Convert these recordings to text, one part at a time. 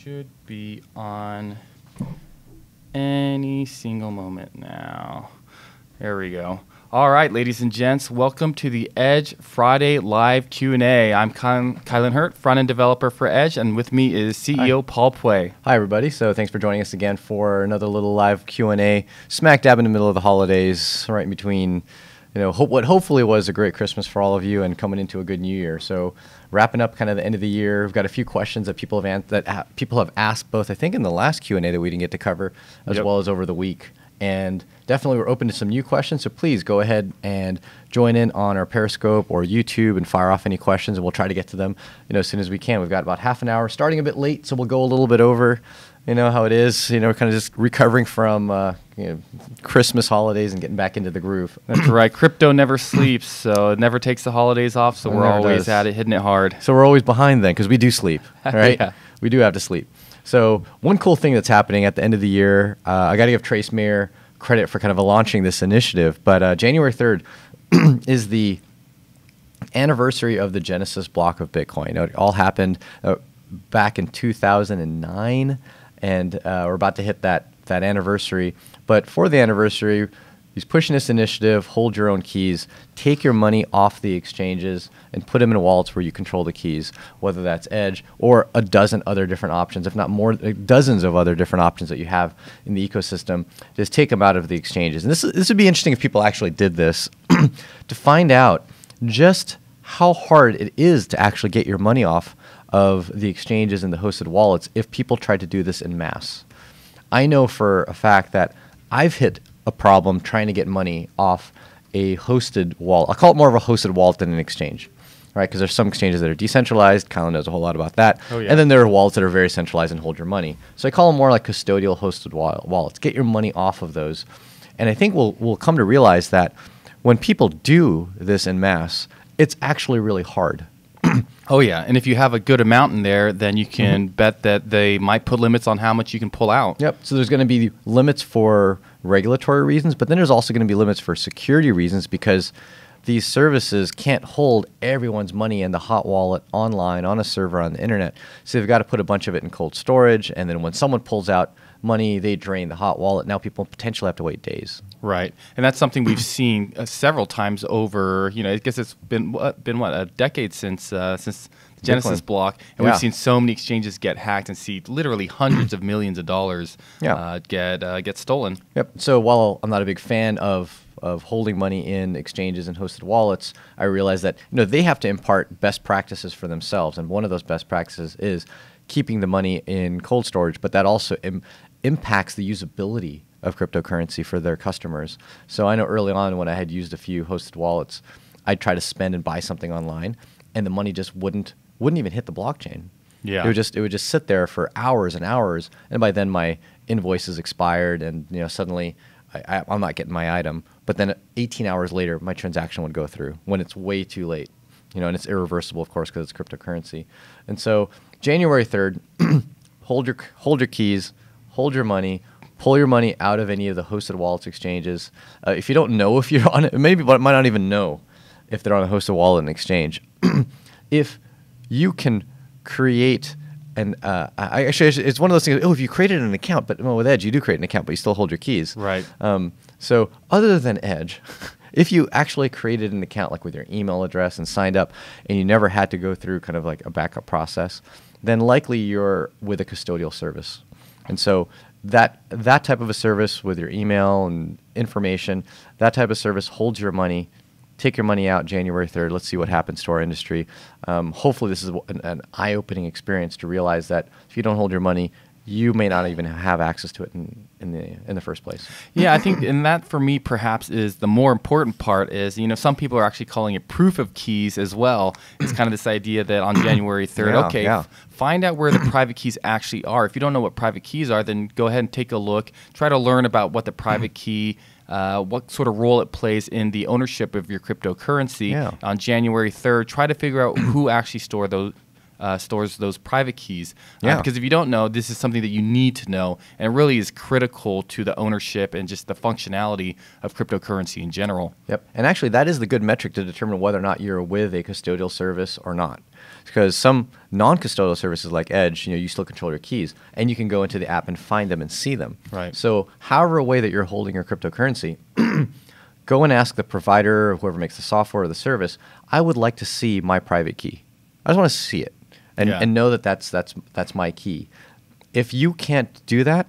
should be on any single moment now. There we go. All right, ladies and gents, welcome to the Edge Friday Live Q&A. I'm Kylan Hurt, front-end developer for Edge, and with me is CEO Paul Pui. Hi, everybody. So thanks for joining us again for another little live Q&A, smack dab in the middle of the holidays, right in between, what hopefully was a great Christmas for all of you and coming into a good New Year. So wrapping up kind of the end of the year, we've got a few questions that people have asked, both I think in the last Q&A that we didn't get to cover, as well as over the week. And definitely we're open to some new questions, so please go ahead and join in on our Periscope or YouTube and fire off any questions, and we'll try to get to them as soon as we can. We've got about half an hour, starting a bit late, so we'll go a little bit over, how it is, kind of just recovering from Christmas holidays and getting back into the groove. That's right. Crypto never sleeps, so it never takes the holidays off, so we're always at it, hitting it hard. So we're always behind then, because we do sleep, right? Yeah. We do have to sleep. So one cool thing that's happening at the end of the year, I got to give Trace Mayer credit for kind of launching this initiative, but January 3rd is the anniversary of the Genesis block of Bitcoin. It all happened back in 2009, and we're about to hit that anniversary. But for the anniversary, he's pushing this initiative, hold your own keys, take your money off the exchanges and put them in wallets where you control the keys, whether that's Edge or a dozen other different options, if not more, dozens of other different options that you have in the ecosystem. Just take them out of the exchanges. And this would be interesting if people actually did this to find out just how hard it is to actually get your money off of the exchanges and the hosted wallets if people tried to do this in mass. I know for a fact that I've hit a problem trying to get money off a hosted wallet. I'll call it more of a hosted wallet than an exchange, right? Because there's some exchanges that are decentralized. Kylan knows a whole lot about that. Oh, yeah. And then there are wallets that are very centralized and hold your money. So I call them more like custodial hosted wallets. Get your money off of those. And I think we'll come to realize that when people do this in mass, it's actually really hard. Oh, yeah. And if you have a good amount in there, then you can bet that they might put limits on how much you can pull out. Yep. So there's going to be limits for regulatory reasons, but then there's also going to be limits for security reasons, because these services can't hold everyone's money in the hot wallet online on a server on the internet. So they've got to put a bunch of it in cold storage, and then when someone pulls out money, they drain the hot wallet. Now people potentially have to wait days. Right, and that's something we've seen several times over. I guess it's been a decade since the Genesis block, and we've seen so many exchanges get hacked and see literally hundreds of millions of dollars get stolen. Yep. So while I'm not a big fan of holding money in exchanges and hosted wallets, I realize that they have to impart best practices for themselves, and one of those best practices is keeping the money in cold storage, but that also impacts the usability of cryptocurrency for their customers. So I know early on when I had used a few hosted wallets, I'd try to spend and buy something online, and the money just wouldn't even hit the blockchain. Yeah. It would just sit there for hours and hours, and by then my invoices expired, and suddenly I'm not getting my item. But then 18 hours later, my transaction would go through when it's way too late. And it's irreversible, of course, because it's cryptocurrency. And so January 3rd, hold your keys, hold your money, pull your money out of any of the hosted wallets exchanges. If you don't know if you're on it, maybe might not even know if they're on a hosted wallet and exchange. If you can create actually, it's one of those things. Oh, if you created an account, but with Edge, you do create an account, but you still hold your keys. Right. So other than Edge, if you actually created an account like with your email address and signed up, and you never had to go through kind of like a backup process, then likely you're with a custodial service. And so that type of a service with your email and information, that type of service holds your money. Take your money out January 3rd. Let's see what happens to our industry. Hopefully this is an eye-opening experience to realize that if you don't hold your money, you may not even have access to it in the first place. Yeah, I think, and that for me perhaps is the more important part is, some people are actually calling it proof of keys as well. It's kind of this idea that on January 3rd, find out where the private keys actually are. If you don't know what private keys are, then go ahead and take a look. Try to learn about what the private key what sort of role it plays in the ownership of your cryptocurrency on January 3rd. Try to figure out who actually stores those private keys. Yeah. Because if you don't know, this is something that you need to know, and it really is critical to the ownership and just the functionality of cryptocurrency in general. Yep. And actually, that is the good metric to determine whether or not you're with a custodial service or not. Because some non-custodial services like Edge, you still control your keys, and you can go into the app and find them and see them. Right. So however way that you're holding your cryptocurrency, go and ask the provider or whoever makes the software or the service, I would like to see my private key. I just want to see it and know that that's my key. If you can't do that,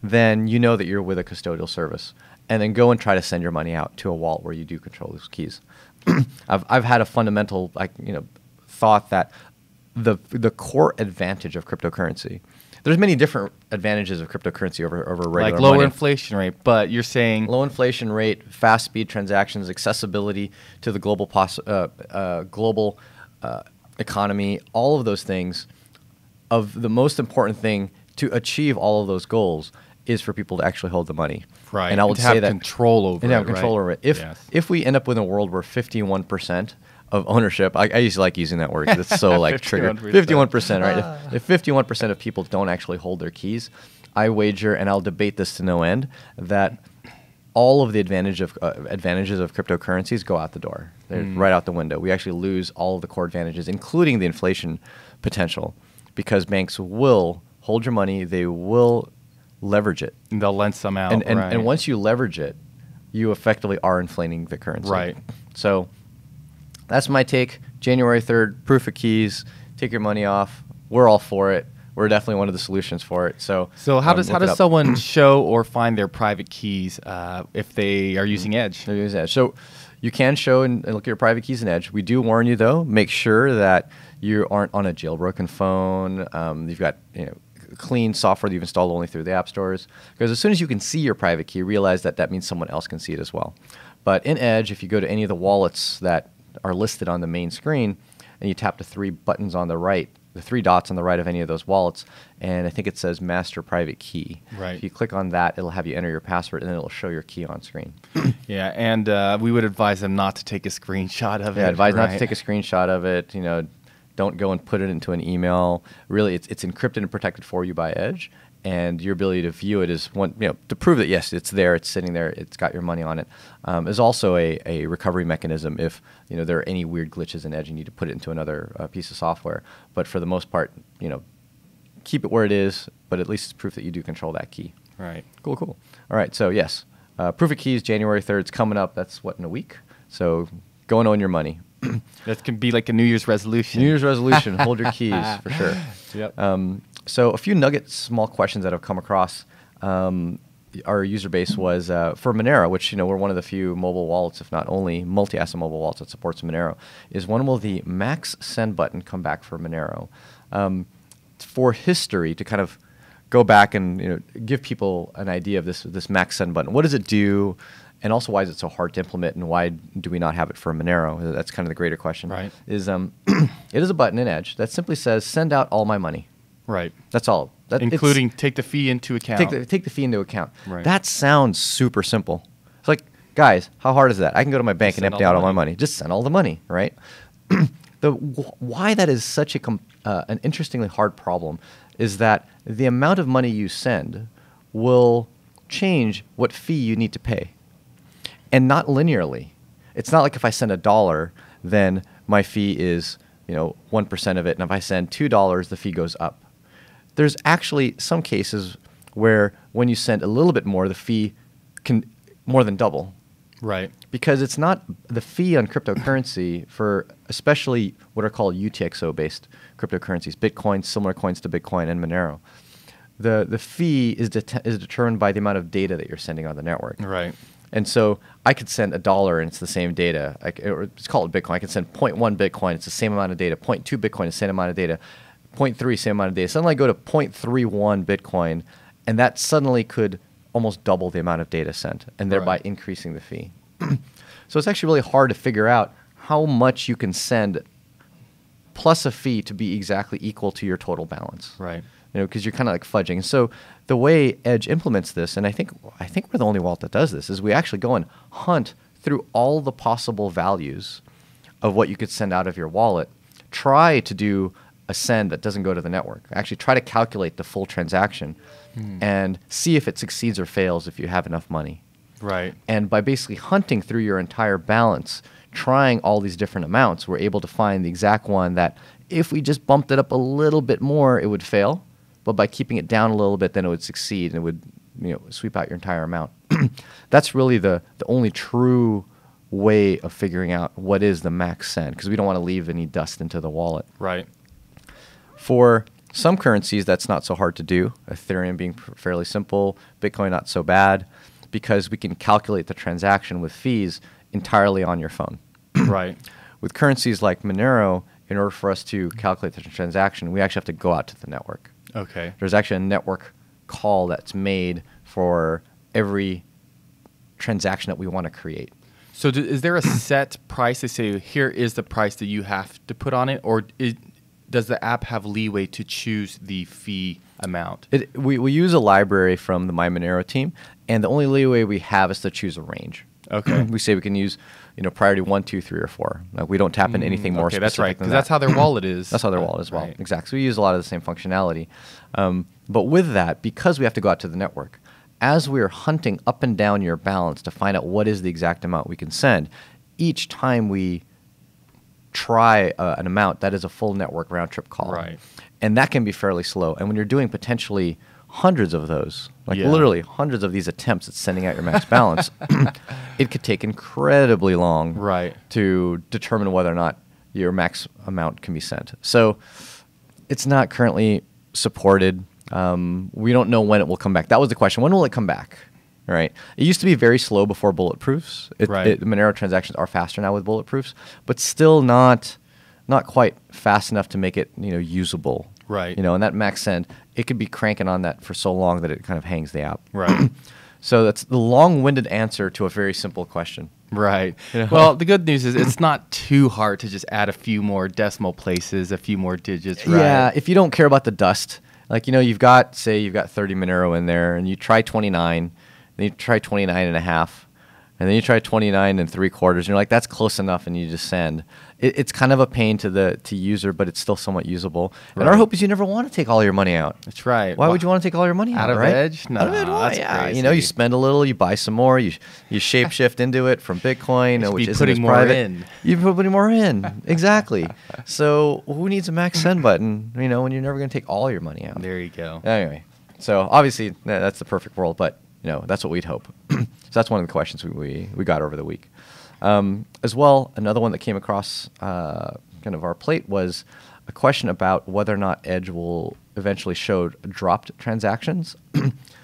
then you know that you're with a custodial service. And then go and try to send your money out to a wallet where you do control those keys. I've had a fundamental thought that the core advantage of cryptocurrency. There's many different advantages of cryptocurrency over regular like lower money. inflation rate, but you're saying Low inflation rate, fast speed transactions, accessibility to the global economy, all of those things. Of the most important thing to achieve all of those goals is for people to actually hold the money. Right. And I would to say have that control over and it. have control right? over it. If we end up with a world where 51% of ownership, I used to like using that word because it's so like triggered. 51%, right? If 51% of people don't actually hold their keys, I wager, and I'll debate this to no end, that all of the advantages of cryptocurrencies go out the door. They're right out the window. We actually lose all of the core advantages, including the inflation potential, because banks will hold your money. They will leverage it. And they'll lend some out. And once you leverage it, you effectively are inflating the currency. Right. So that's my take. January 3rd, proof of keys, take your money off. We're all for it. We're definitely one of the solutions for it. So how does someone show or find their private keys if they are using Edge? They're using Edge. So you can show and look at your private keys in Edge. We do warn you, though, make sure that you aren't on a jailbroken phone. You've got clean software that you've installed only through the app stores. Because as soon as you can see your private key, realize that means someone else can see it as well. But in Edge, if you go to any of the wallets that are listed on the main screen and you tap the three buttons on the right, the three dots on the right of any of those wallets, and I think it says master private key. Right. If you click on that, it'll have you enter your password, and then it'll show your key on screen. Yeah, and we would advise them not to take a screenshot of it. Yeah, advise not to take a screenshot of it. Don't go and put it into an email. Really, it's encrypted and protected for you by Edge, and your ability to view it is to prove that yes, it's there, it's sitting there, it's got your money on it. Is also a recovery mechanism if there are any weird glitches in Edge. You need to put it into another piece of software. But for the most part, keep it where it is. But at least it's proof that you do control that key. Right. Cool. All right. So yes, proof of keys, January 3rd. It's coming up. That's in a week. So go and own your money. That can be like a New Year's resolution. New Year's resolution. Hold your keys for sure. Yep. So a few small questions that I've come across. Our user base was for Monero, which we're one of the few mobile wallets, if not only multi-asset mobile wallets that supports Monero. Is when will the max send button come back for Monero? For history, to kind of go back and give people an idea of this max send button. What does it do? And also, why is it so hard to implement, and why do we not have it for Monero? That's kind of the greater question. Right. It is a button in Edge that simply says, send out all my money. Right. That's all. Including take the fee into account. Take the fee into account. Right. That sounds super simple. It's like, guys, how hard is that? I can go to my bank and empty out all my money. Just send all the money, right? Why that is such an interestingly hard problem is that the amount of money you send will change what fee you need to pay. And not linearly. It's not like if I send $1, then my fee is 1% of it, and if I send $2, the fee goes up. There's actually some cases where when you send a little bit more, the fee can more than double. Right. Because it's not the fee on cryptocurrency for especially what are called UTXO-based cryptocurrencies, Bitcoin, similar coins to Bitcoin, and Monero. The fee is determined by the amount of data that you're sending on the network. Right. And so I could send $1 and it's the same data. Let's call it Bitcoin. I could send 0.1 Bitcoin. It's the same amount of data. 0.2 Bitcoin is the same amount of data. 0.3, same amount of data. Suddenly I go to 0.31 Bitcoin, and that suddenly could almost double the amount of data sent, and thereby increasing the fee. So it's actually really hard to figure out how much you can send plus a fee to be exactly equal to your total balance. Right. Because you're kind of like fudging. So the way Edge implements this, and I think we're the only wallet that does this, is we actually go and hunt through all the possible values of what you could send out of your wallet, try to do a send that doesn't go to the network. Actually try to calculate the full transaction and see if it succeeds or fails if you have enough money. Right. And by basically hunting through your entire balance, trying all these different amounts, we're able to find the exact one that if we just bumped it up a little bit more, it would fail. But by keeping it down a little bit, then it would succeed and it would sweep out your entire amount. That's really the only true way of figuring out what is the max send, because we don't want to leave any dust into the wallet. Right. For some currencies, that's not so hard to do. Ethereum being fairly simple, Bitcoin not so bad, because we can calculate the transaction with fees entirely on your phone. Right. With currencies like Monero, in order for us to calculate the transaction, we actually have to go out to the network. Okay. There's actually a network call that's made for every transaction that we want to create. So is there a set price? They say, here is the price that you have to put on it, or does the app have leeway to choose the fee amount? We use a library from the My Monero team, and the only leeway we have is to choose a range. Okay. We say we can use, priority 1, 2, 3, or 4. Like we don't tap into anything more specific that's right, than because that. that's how their wallet is. That's how their wallet is. Well, right. Exactly. So we use a lot of the same functionality. But with that, because we have to go out to the network, as we are hunting up and down your balance to find out what is the exact amount we can send, each time we try an amount, that is a full network round-trip call. Right. And that can be fairly slow. And when you're doing potentially hundreds of those, literally hundreds of these attempts at sending out your max balance, it could take incredibly long to determine whether or not your max amount can be sent. So it's not currently supported. We don't know when it will come back. That was the question. When will it come back? Right. It used to be very slow before bulletproofs. Monero transactions are faster now with bulletproofs, but still not quite fast enough to make it usable. Right. And that max send, it could be cranking on that for so long that it kind of hangs the app. Right. So that's the long-winded answer to a very simple question. Right. Well, the good news is it's not too hard to just add a few more decimal places, a few more digits. Right? Yeah. If you don't care about the dust, like you've got 30 Monero in there, and you try 29, then you try 29 and a half, and then you try 29 and 3/4, and you're like, that's close enough, and you just send. It's kind of a pain to the user, but it's still somewhat usable. Right. And our hope is you never want to take all your money out. That's right. Why would you want to take all your money out? Out of right? Edge? No, out of Edge, that's crazy. You spend a little, you buy some more, you shape shift into it from Bitcoin, which isn't as private. In. You're putting more in. Exactly. So who needs a max send button? When you're never going to take all your money out. There you go. Anyway, so obviously that's the perfect world, but that's what we'd hope. So that's one of the questions we got over the week. As well, another one that came across kind of our plate was a question about whether or not Edge will eventually show dropped transactions,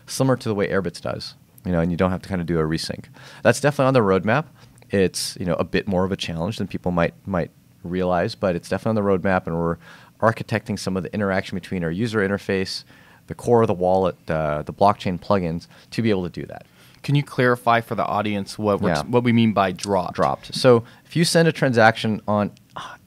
similar to the way Airbits does. And you don't have to kind of do a resync. That's definitely on the roadmap. It's a bit more of a challenge than people might realize, but it's definitely on the roadmap, and we're architecting some of the interaction between our user interface, the core of the wallet, the blockchain plugins to be able to do that. Can you clarify for the audience what we mean by dropped? Dropped. So if you send a transaction on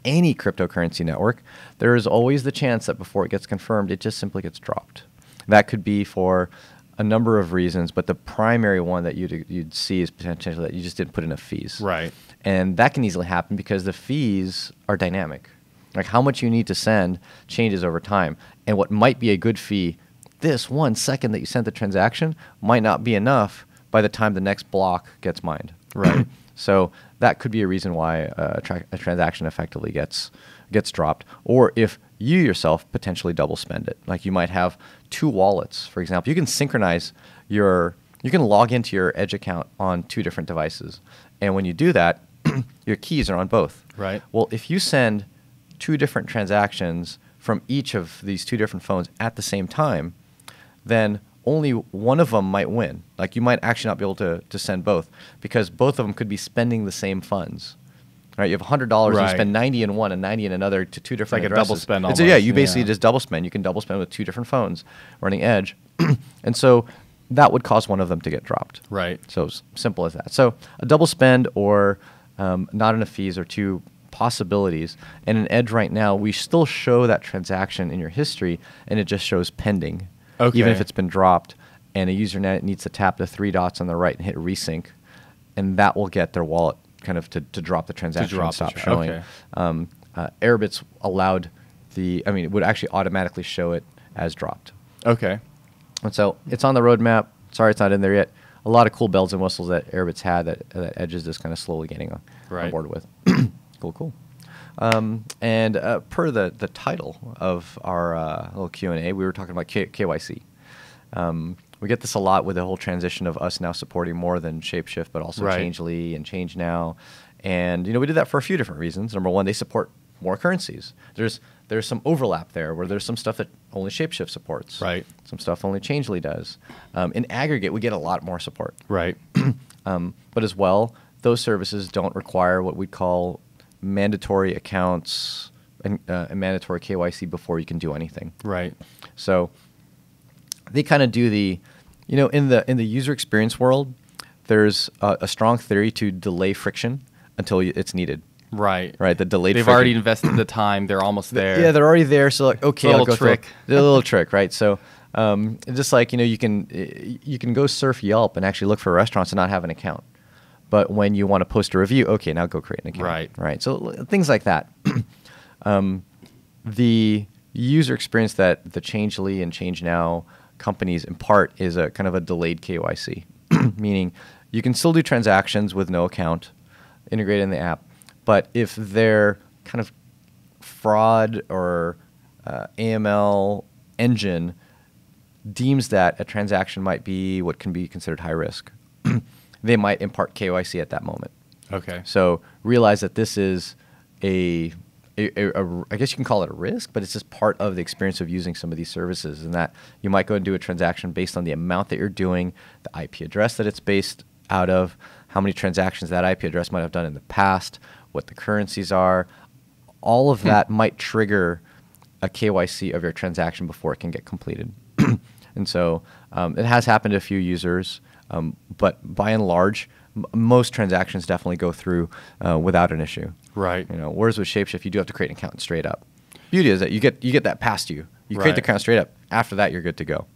any cryptocurrency network, there is always the chance that before it gets confirmed, it just simply gets dropped. That could be for a number of reasons, but the primary one that you'd see is potentially that you just didn't put enough fees. Right. And that can easily happen because the fees are dynamic. Like how much you need to send changes over time. And what might be a good fee this 1 second that you sent the transaction might not be enough by the time the next block gets mined. Right. So that could be a reason why a transaction effectively gets dropped. Or if you yourself potentially double spend it. Like you might have 2 wallets, for example. You can synchronize you can log into your Edge account on 2 different devices. And when you do that, your keys are on both. Right. Well, if you send 2 different transactions from each of these 2 different phones at the same time, then only one of them might win. Like you might actually not be able to send both because both of them could be spending the same funds. Right? You have $100 and you spend 90 in one and 90 in another to 2 different addresses. Like a double spend almost. So you basically just double spend. You can double spend with 2 different phones running Edge. And so that would cause one of them to get dropped. Right. So simple as that. So a double spend or not enough fees are 2 possibilities. And in Edge right now, we still show that transaction in your history and it just shows pending. Okay. Even if it's been dropped, and a user needs to tap the 3 dots on the right and hit resync, and that will get their wallet kind of to drop the transaction and stop showing. Okay. Airbits allowed it would actually automatically show it as dropped. Okay. And so it's on the roadmap. Sorry, it's not in there yet. A lot of cool bells and whistles that Airbit's had that Edge is just kind of slowly getting on board with. Cool. And per the title of our little Q&A, we were talking about KYC. We get this a lot with the whole transition of us now supporting more than Shapeshift, but also Changely and ChangeNow. And we did that for a few different reasons. Number one, they support more currencies. There's some overlap there where there's some stuff that only Shapeshift supports. Right. Some stuff only Changely does. In aggregate, we get a lot more support. Right. But as well, those services don't require what we call mandatory accounts and mandatory KYC before you can do anything. Right. So they kind of do the, in the user experience world, there's a strong theory to delay friction until it's needed. Right. Right. The delayed. They've already invested the time. They're almost there. Yeah, they're already there. So like, okay, I'll go trick. The little trick, right? So, just like you can go surf Yelp and actually look for restaurants and not have an account, but when you want to post a review, okay, now go create an account. Right. Right. So things like that. The user experience that the Changely and ChangeNow companies impart is a kind of a delayed KYC, meaning you can still do transactions with no account integrated in the app. But if their kind of fraud or AML engine deems that a transaction might be what can be considered high risk, they might impart KYC at that moment. Okay. So realize that this is I guess you can call it a risk, but it's just part of the experience of using some of these services, and that you might go and do a transaction based on the amount that you're doing, the IP address that it's based out of, how many transactions that IP address might have done in the past, what the currencies are. All of that might trigger a KYC of your transaction before it can get completed. And so it has happened to a few users, but by and large, most transactions definitely go through without an issue. Right. Whereas with Shapeshift, you do have to create an account straight up. Beauty is that you get that past you. You create the account straight up. After that, you're good to go.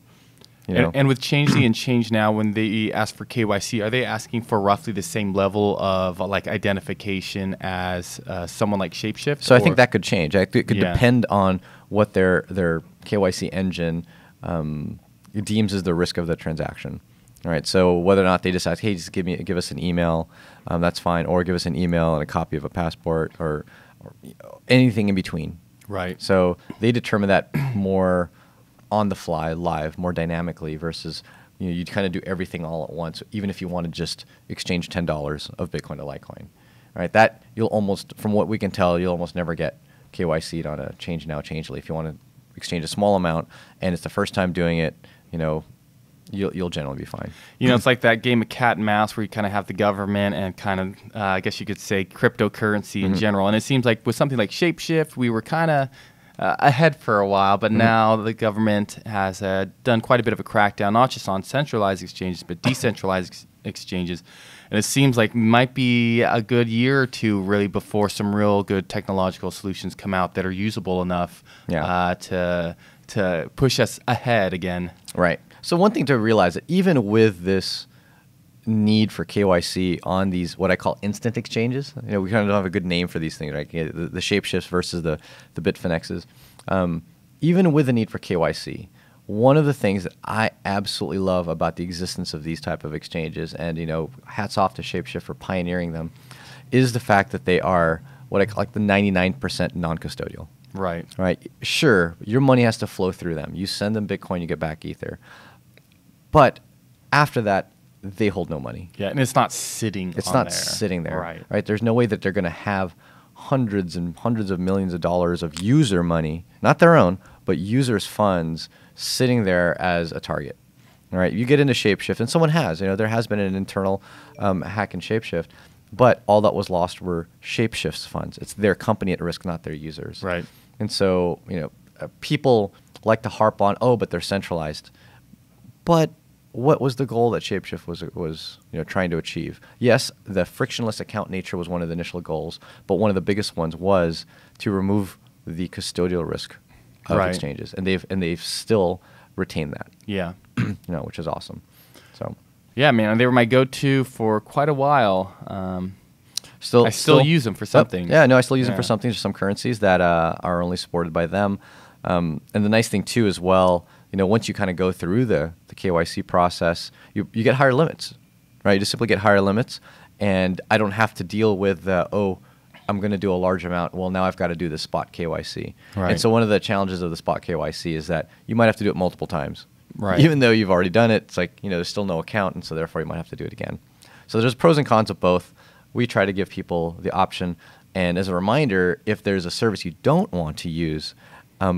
And with Changely and ChangeNow, when they ask for KYC, are they asking for roughly the same level of like identification as someone like Shapeshift? So I think that could change. It could depend on what their KYC engine deems as the risk of the transaction. All right. So whether or not they decide, hey, just give us an email, that's fine, or give us an email and a copy of a passport, or anything in between. Right. So they determine that more on the fly, live, more dynamically, versus you kind of do everything all at once, even if you want to just exchange $10 of Bitcoin to Litecoin. All right, that you'll almost, from what we can tell, you'll almost never get KYC'd on a ChangeNow, Changely. If you want to exchange a small amount and it's the first time doing it, you'll generally be fine. It's like that game of cat and mouse where you kind of have the government and kind of, I guess you could say, cryptocurrency in general. And it seems like with something like Shapeshift, we were kind of ahead for a while, but now the government has done quite a bit of a crackdown, not just on centralized exchanges, but decentralized exchanges. And it seems like it might be a good year or two really before some real good technological solutions come out that are usable enough to push us ahead again. Right. So one thing to realize that even with this need for KYC on these what I call instant exchanges, we kind of don't have a good name for these things, right? The Shapeshifts versus the Bitfinexes. Even with the need for KYC, one of the things that I absolutely love about the existence of these type of exchanges, and hats off to Shapeshift for pioneering them, is the fact that they are what I call like the 99% non-custodial. Right. Right. Sure, your money has to flow through them. You send them Bitcoin, you get back Ether. But after that, they hold no money. Yeah, and it's not sitting sitting there. Right. There's no way that they're going to have hundreds and hundreds of millions of dollars of user money, not their own, but users' funds sitting there as a target. All right. You get into Shapeshift, and someone has. There has been an internal hack in Shapeshift, but all that was lost were Shapeshift's funds. It's their company at risk, not their users. Right. And so, people like to harp on, but they're centralized. But what was the goal that Shapeshift was trying to achieve? Yes, the frictionless account nature was one of the initial goals, but one of the biggest ones was to remove the custodial risk of exchanges, and they've still retained that. Yeah, which is awesome. So yeah, man, they were my go-to for quite a while. I still use them for something. Yeah, no, I still use them for something. There's some currencies that are only supported by them. And the nice thing too, as well, once you kind of go through the KYC process, you get higher limits, right? You just simply get higher limits, and I don't have to deal with I'm going to do a large amount. Well, now I've got to do the spot KYC. Right. And so one of the challenges of the spot KYC is that you might have to do it multiple times. Right. Even though you've already done it, it's like, there's still no account, and so therefore you might have to do it again. So there's pros and cons of both. We try to give people the option. And as a reminder, if there's a service you don't want to use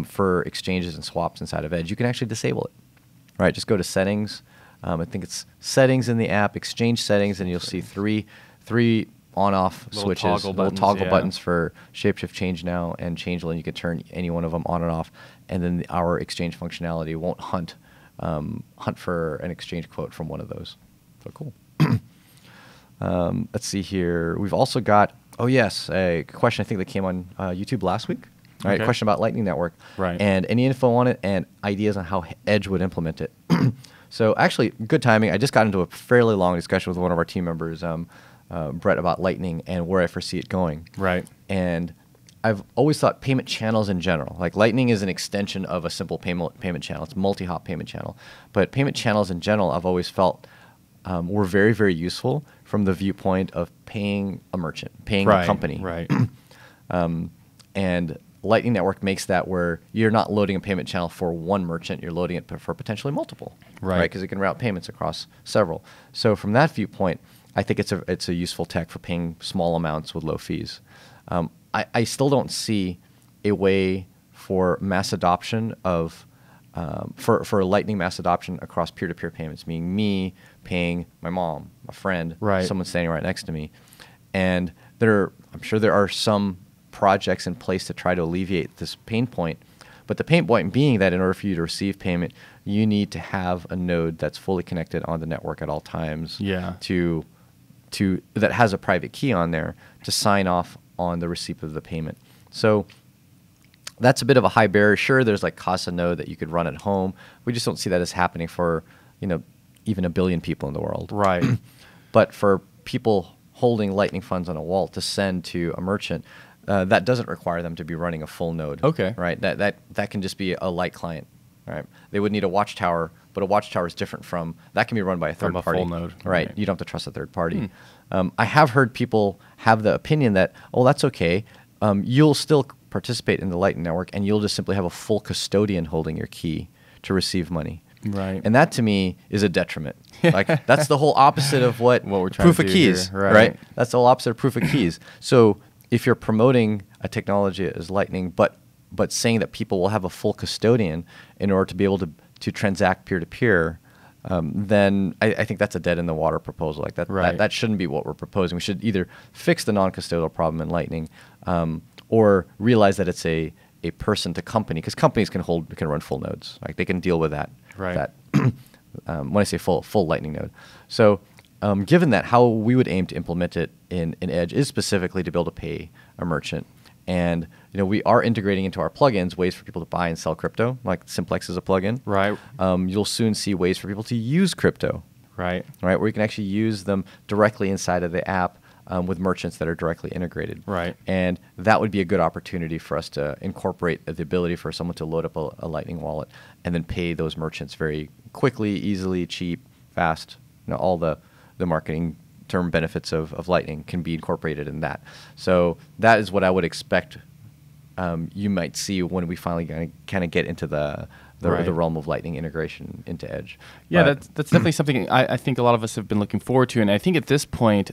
for exchanges and swaps inside of Edge, you can actually disable it. Right? Just go to settings. I think it's settings in the app, exchange settings, and you'll see three on-off switches, little toggle buttons for Shapeshift Change Now and Changeling. You can turn any one of them on and off, and then our exchange functionality won't hunt for an exchange quote from one of those. So cool. Let's see here. We've also got, a question I think that came on YouTube last week. All right, question about Lightning Network. Right. And any info on it and ideas on how Edge would implement it. So actually, good timing. I just got into a fairly long discussion with one of our team members, Brett, about Lightning and where I foresee it going. Right. And I've always thought payment channels in general, like Lightning is an extension of a simple payment channel. It's a multi-hop payment channel. But payment channels in general, I've always felt were very, very useful from the viewpoint of paying a merchant, paying a company. Right. And Lightning Network makes that where you're not loading a payment channel for one merchant, you're loading it for potentially multiple. Right. Because it can route payments across several. So from that viewpoint, I think it's a useful tech for paying small amounts with low fees. I still don't see a way for mass adoption of for Lightning mass adoption across peer-to-peer payments, meaning me paying my mom, a friend, someone standing right next to me. And I'm sure there are some projects in place to try to alleviate this pain point. But the pain point being that in order for you to receive payment, you need to have a node that's fully connected on the network at all times. Yeah. That has a private key on there to sign off on the receipt of the payment. So that's a bit of a high barrier. Sure, there's like Casa Node that you could run at home. We just don't see that as happening for even 1 billion people in the world. Right. But for people holding Lightning funds on a wallet to send to a merchant, that doesn't require them to be running a full node. Okay. Right. That can just be a light client. Right. They would need a watchtower, but a watchtower is different from that can be run by a third party. From a full node. Right. You don't have to trust a third party. I have heard people have the opinion that, that's okay. You'll still participate in the Lightning Network, and you'll just simply have a full custodian holding your key to receive money. Right. And that to me is a detriment. Like that's the whole opposite of what we're trying proof to of do keys, here. Right. That's the whole opposite of proof of keys. So if you're promoting a technology as Lightning, but saying that people will have a full custodian in order to be able to transact peer-to-peer, then I think that's a dead-in-the-water proposal. Like that shouldn't be what we're proposing. We should either fix the non-custodial problem in Lightning or realize that it's a person to company, because companies can run full nodes. Like they can deal with that. Right. When I say full Lightning node. So given that, how we would aim to implement it in Edge is specifically to be able to pay a merchant. And we are integrating into our plugins ways for people to buy and sell crypto, like Simplex is a plugin. Right. You'll soon see ways for people to use crypto. Right. Right, where you can actually use them directly inside of the app with merchants that are directly integrated. Right. And that would be a good opportunity for us to incorporate the ability for someone to load up a Lightning wallet and then pay those merchants very quickly, easily, cheap, fast. All the marketing term benefits of Lightning can be incorporated in that. So that is what I would expect you might see when we finally kind of get into the realm of Lightning integration into Edge. Yeah, that's definitely something I think a lot of us have been looking forward to. And I think at this point,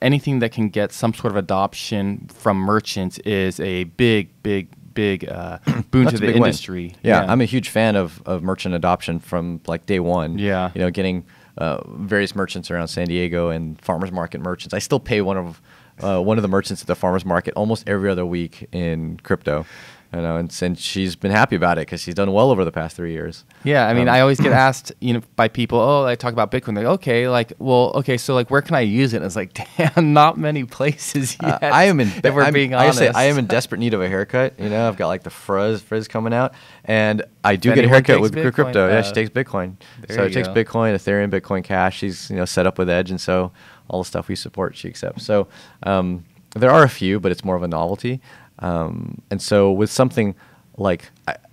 anything that can get some sort of adoption from merchants is a big boon to the industry. Yeah, I'm a huge fan of merchant adoption from like day one. Yeah. Getting various merchants around San Diego and farmers market merchants. I still pay one of the merchants at the farmers market almost every other week in crypto. You know, and she's been happy about it because she's done well over the past 3 years. Yeah, I mean, I always get asked, by people, oh, I talk about Bitcoin. They're like, okay, okay, so where can I use it? And it's like, damn, not many places yet. I am in. If we're being honest, I am in desperate need of a haircut. I've got like the frizz coming out, and I do get a haircut with crypto. Yeah, she takes Bitcoin. So it takes Bitcoin, Ethereum, Bitcoin Cash. She's set up with Edge, and so all the stuff we support, she accepts. So there are a few, but it's more of a novelty. And so with something like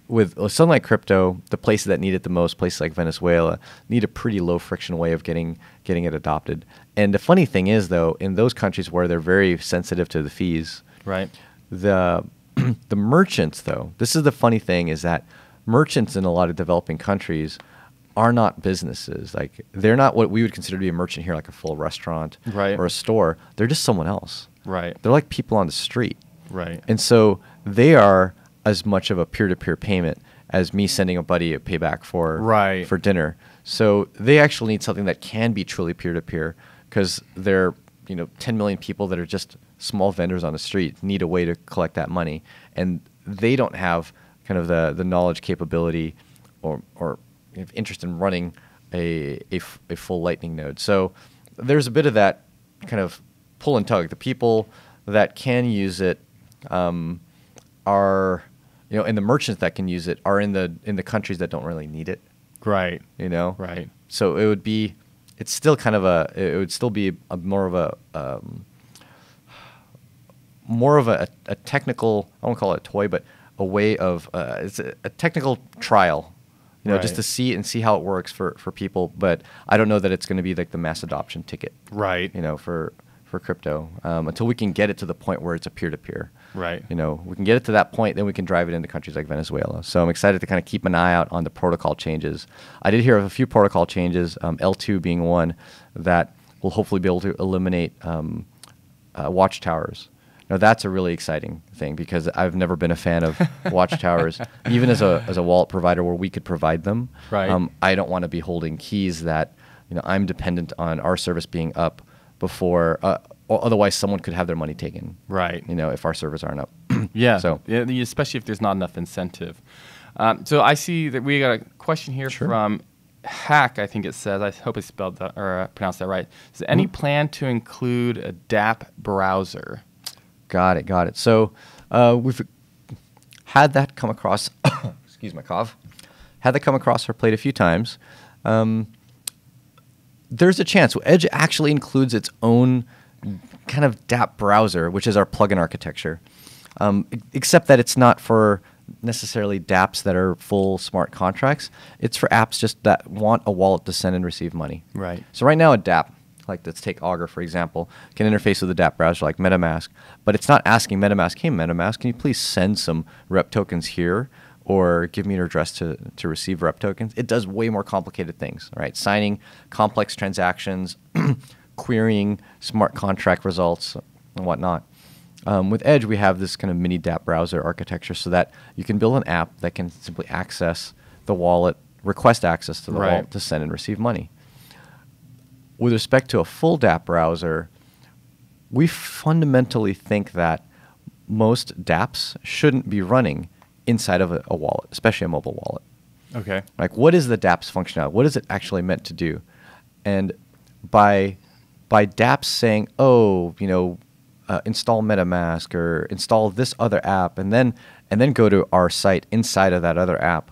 crypto, the places that need it the most, places like Venezuela, need a pretty low friction way of getting it adopted. And the funny thing is, though, in those countries where they're very sensitive to the fees, right? The merchants, though, this is the funny thing, is that merchants in a lot of developing countries are not businesses. Like, they're not what we would consider to be a merchant here, like a full restaurant or a store. They're just someone else. Right. They're like people on the street. Right. And so they are as much of a peer-to-peer payment as me sending a buddy a payback for dinner. So they actually need something that can be truly peer-to-peer, because they're 10 million people that are just small vendors on the street need a way to collect that money, and they don't have kind of the knowledge, capability, or interest in running a full Lightning node. So there's a bit of that kind of pull and tug. The people that can use it are, and the merchants that can use it are in the countries that don't really need it. Right. Right. So it would be more of a technical, I won't call it a toy, but a way of, it's a technical trial, just to see it and see how it works for people. But I don't know that it's going to be like the mass adoption ticket. Right. For crypto, until we can get it to the point where it's a peer-to-peer. Right. We can get it to that point, then we can drive it into countries like Venezuela. So I'm excited to kind of keep an eye out on the protocol changes. I did hear of a few protocol changes, L2 being one, that will hopefully be able to eliminate watchtowers. Now, that's a really exciting thing, because I've never been a fan of watchtowers, even as a wallet provider where we could provide them. Right. I don't want to be holding keys that I'm dependent on our service being up before, otherwise someone could have their money taken. Right. If our servers aren't up. Yeah. So especially if there's not enough incentive. So I see that we got a question here from Hack. I think it says. I hope I spelled that or pronounced that right. Is there any plan to include a DApp browser? Got it. So we've had that come across. Excuse my cough. Had that come across our plate a few times. There's a chance. Edge actually includes its own kind of DApp browser, which is our plugin architecture, except that it's not for necessarily dApps that are full smart contracts. It's for apps just that want a wallet to send and receive money. Right. So right now a dApp, like let's take Augur for example, can interface with a dApp browser like MetaMask, but it's not asking MetaMask, hey MetaMask, can you please send some rep tokens here? Or give me an address to receive rep tokens. It does way more complicated things, right? Signing complex transactions, querying smart contract results, and whatnot. With Edge, we have this kind of mini dApp browser architecture so that you can build an app that can simply access the wallet, request access to the wallet to send and receive money. With respect to a full dApp browser, we fundamentally think that most dApps shouldn't be running inside of a wallet, especially a mobile wallet. Okay. Like, what is the dApp's functionality? What is it actually meant to do? And by dApps saying, install MetaMask or install this other app, and then go to our site inside of that other app,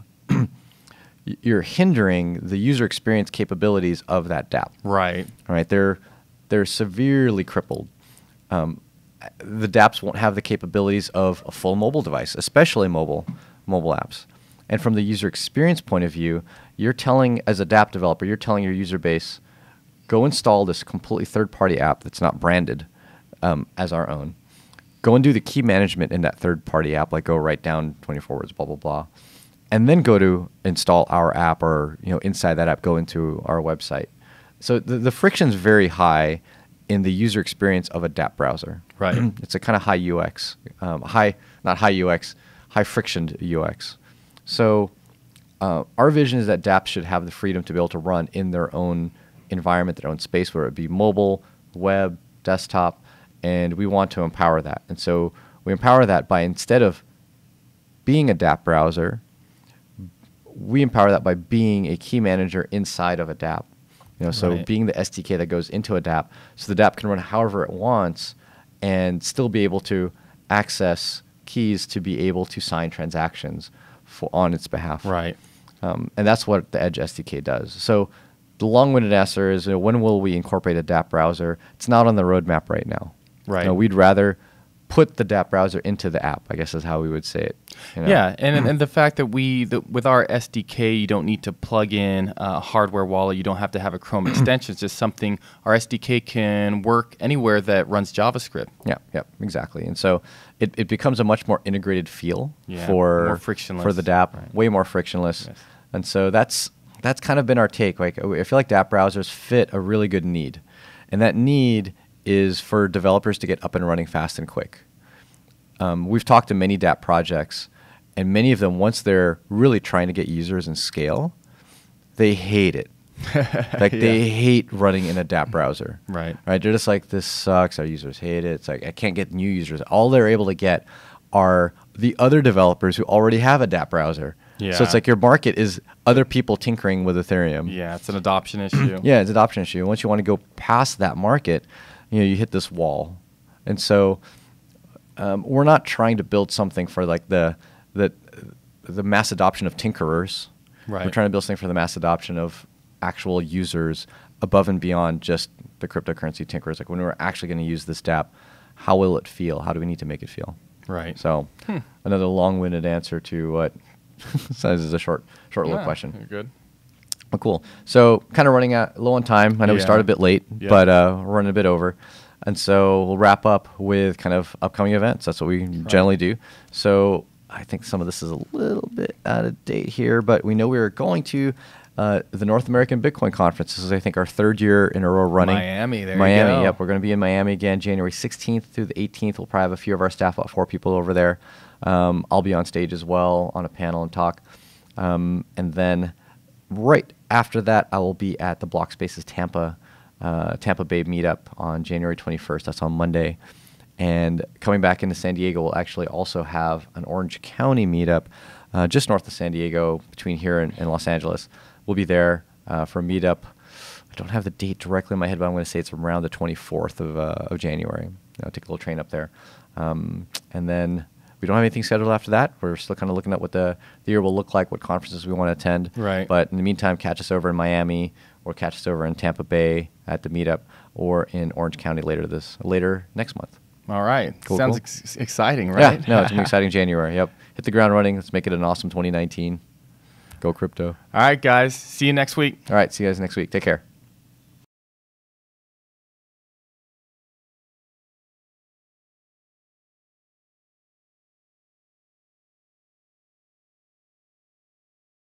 you're hindering the user experience capabilities of that dApp. Right. Right. They're severely crippled. The dApps won't have the capabilities of a full mobile device, especially mobile apps. And from the user experience point of view, you're telling, as a dApp developer, you're telling your user base, go install this completely third-party app that's not branded as our own. Go and do the key management in that third-party app, like go write down 24 words, blah, blah, blah. And then go to install our app, or inside that app, go into our website. So the friction's very high in the user experience of a dApp browser. Right. It's a kind of high UX, high friction UX. So our vision is that dApps should have the freedom to be able to run in their own environment, their own space, whether it be mobile, web, desktop, and we want to empower that. And so we empower that by, instead of being a dApp browser, we empower that by being a key manager inside of a dApp. So being the SDK that goes into a dApp, so the dApp can run however it wants and still be able to access keys to be able to sign transactions on its behalf. Right. And that's what the Edge SDK does. So the long-winded answer is, when will we incorporate a dApp browser? It's not on the roadmap right now. Right. We'd rather put the dApp browser into the app, I guess is how we would say it. Yeah, and the fact that with our SDK, you don't need to plug in a hardware wallet. You don't have to have a Chrome extension. It's just something our SDK can work anywhere that runs JavaScript. Yeah, exactly. And so it becomes a much more integrated feel more frictionless for the dApp, way more frictionless. Yes. And so that's kind of been our take. Like, I feel like dApp browsers fit a really good need, and that need is for developers to get up and running fast and quick. We've talked to many dApp projects, and many of them, once they're really trying to get users and scale, they hate it. They hate running in a dApp browser. Right. They're just like, this sucks. Our users hate it. It's like, I can't get new users. All they're able to get are the other developers who already have a dApp browser. Yeah. So it's like your market is other people tinkering with Ethereum. Yeah, it's an adoption issue. Yeah, it's an adoption issue. Once you want to go past that market, you hit this wall. And so we're not trying to build something for like the mass adoption of tinkerers. Right. We're trying to build something for the mass adoption of actual users above and beyond just the cryptocurrency tinkerers. Like, when we're actually going to use this dApp, how will it feel? How do we need to make it feel? Right. So another long-winded answer to what this is a short little question. You're good. Oh, cool. So kind of running low on time. I know we started a bit late, but we're running a bit over. And so we'll wrap up with kind of upcoming events. That's what we generally do. So I think some of this is a little bit out of date here, but we know we are going to the North American Bitcoin Conference. This is, I think, our third year in a row running. Miami, you go. Yep, we're going to be in Miami again, January 16th through the 18th. We'll probably have a few of our staff, about 4 people over there. I'll be on stage as well on a panel and talk. And then right after that, I will be at the Block Spaces Tampa Bay meetup on January 21st. That's on Monday. And coming back into San Diego, we'll actually also have an Orange County meetup just north of San Diego, between here and Los Angeles. We'll be there for a meetup. I don't have the date directly in my head, but I'm going to say it's around the 24th of January. Take a little train up there. And then we don't have anything scheduled after that. We're still kind of looking at what the year will look like, what conferences we want to attend. Right. But in the meantime, catch us over in Miami, or catch us over in Tampa Bay at the meetup, or in Orange County later next month. All right. Cool, Sounds exciting, right? Yeah, no, it's an exciting January. Yep. Hit the ground running. Let's make it an awesome 2019. Go crypto. All right, guys. See you next week. All right. See you guys next week. Take care.